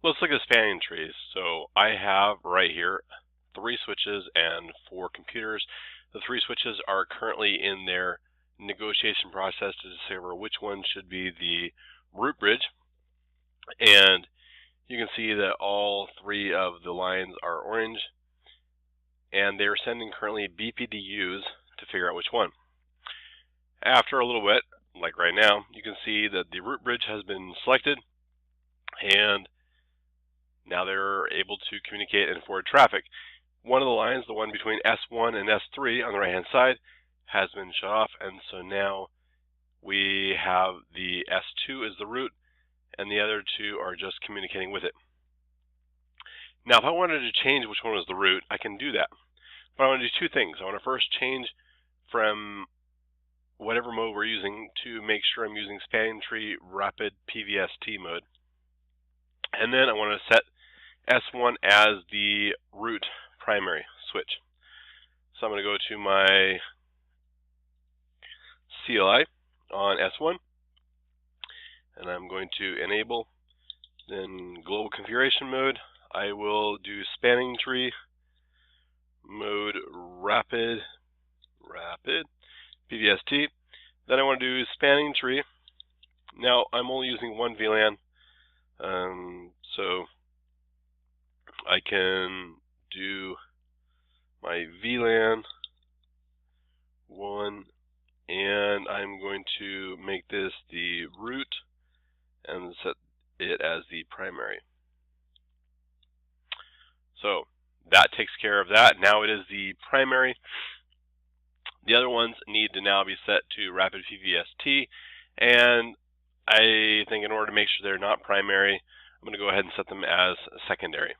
Let's look at spanning trees. So I have right here 3 switches and 4 computers. The 3 switches are currently in their negotiation process to discover which one should be the root bridge. And you can see that all 3 of the lines are orange, and they're sending currently BPDUs to figure out which one. After a little bit, like right now, you can see that the root bridge has been selected, and now they're able to communicate and forward traffic. One of the lines, the one between S1 and S3 on the right-hand side, has been shut off, and so now we have the S2 is the root, and the other 2 are just communicating with it. Now, if I wanted to change which one was the root, I can do that. But I want to do 2 things. I want to first change from whatever mode we're using to make sure I'm using spanning tree rapid PVST mode. And then I want to set S1 as the root primary switch. So I'm going to go to my CLI on S1, and I'm going to enable. Then global configuration mode, I will do spanning tree mode rapid PVST. Then I want to do spanning tree. Now I'm only using one VLAN, so I can do my VLAN 1, and I'm going to make this the root and set it as the primary. So that takes care of that. Now it is the primary. The other ones need to now be set to rapid PVST, and I think in order to make sure they're not primary, I'm going to go ahead and set them as secondary.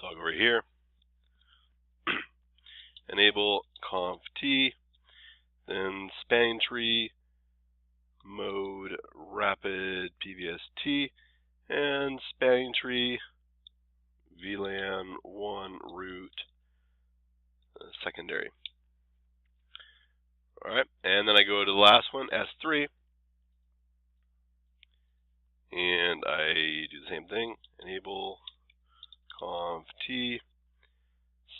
So I'll go over here, enable conf T, then spanning tree mode rapid PVST, and spanning tree VLAN 1 root secondary. Alright, and then I go to the last one, S3, and I do the same thing, enable conf T,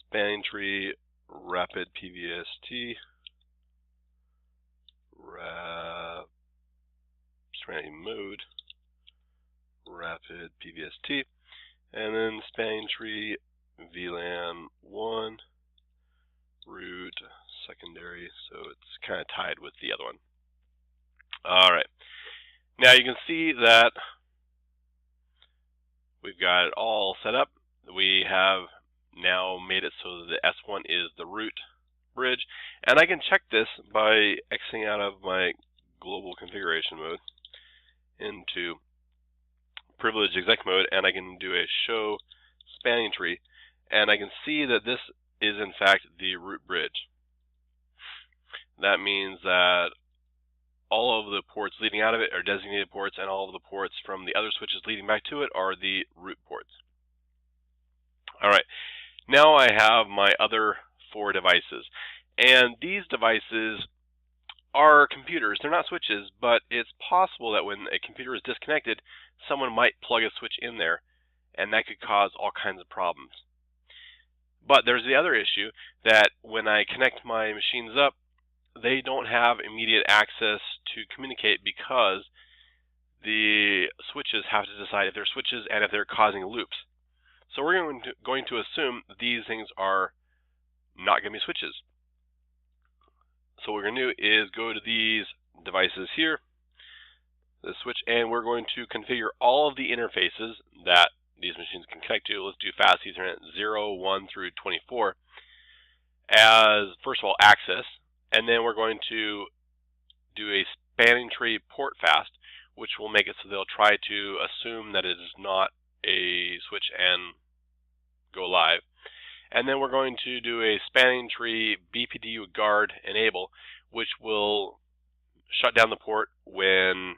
spanning tree rapid PVST, spanning mode rapid PVST, and then spanning tree VLAN 1 root secondary, so it's kind of tied with the other one. Alright, now you can see that we've got it all set up. We have now made it so that the S1 is the root bridge, and I can check this by exiting out of my global configuration mode into privileged exec mode, and I can do a show spanning tree, and I can see that this is in fact the root bridge. That means that all of the ports leading out of it are designated ports, and all of the ports from the other switches leading back to it are the root ports. Alright, now I have my other 4 devices, and these devices are computers. They're not switches, but it's possible that when a computer is disconnected, someone might plug a switch in there, and that could cause all kinds of problems. But there's the other issue that when I connect my machines up, they don't have immediate access to communicate because the switches have to decide if they're switches and if they're causing loops. So we're going to assume that these things are not going to be switches. So what we're going to do is go to these devices here, the switch, and we're going to configure all of the interfaces that these machines can connect to. Let's do fast Ethernet 0, 1 through 24 as, first of all, access, and then we're going to do a spanning tree port fast, which will make it so they'll try to assume that it is not a switch and go live. And then we're going to do a spanning tree BPDU guard enable, which will shut down the port when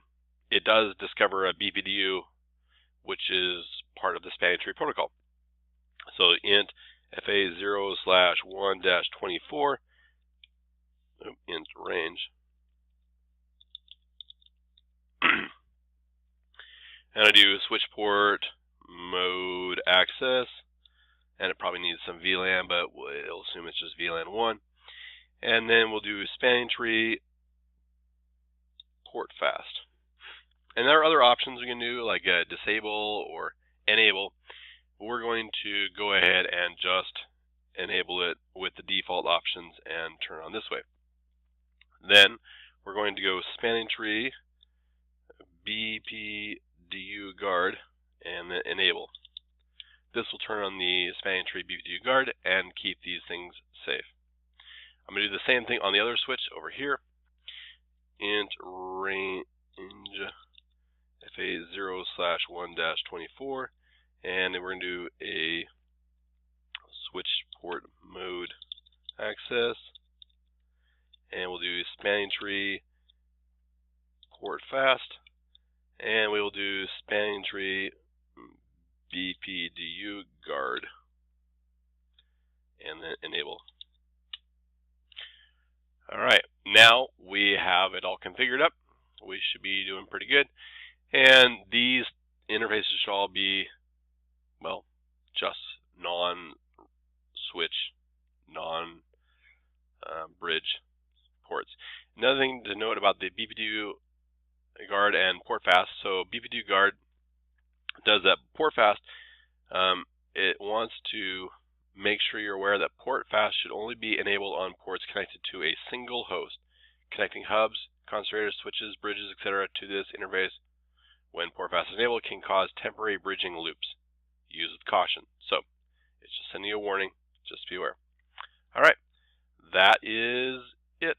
it does discover a BPDU, which is part of the spanning tree protocol. So int fa0/1-24 int range. And I do switch port mode access, and it probably needs some VLAN, but it'll assume it's just VLAN 1. And then we'll do spanning tree port fast. And there are other options we can do, like disable or enable. We're going to go ahead and just enable it with the default options and turn on this way. Then we're going to go spanning tree BPDU guard and then enable. This will turn on the spanning tree BPDU guard and keep these things safe. I'm going to do the same thing on the other switch over here. Int range FA0/1-24, and then we're going to do a switch port mode access, and we'll do spanning tree port fast, and we will do spanning tree BPDU guard, and then enable. Alright, now we have it all configured up. We should be doing pretty good. And these interfaces should all be, well, just non-switch, non-bridge ports. Another thing to note about the BPDU guard and port fast. So BPDU guard does that port fast. It wants to make sure you're aware that port fast should only be enabled on ports connected to a single host. Connecting hubs, concentrators, switches, bridges, etc. to this interface when port fast is enabled can cause temporary bridging loops. Use with caution. So it's just sending you a warning. Just be aware. All right, that is it.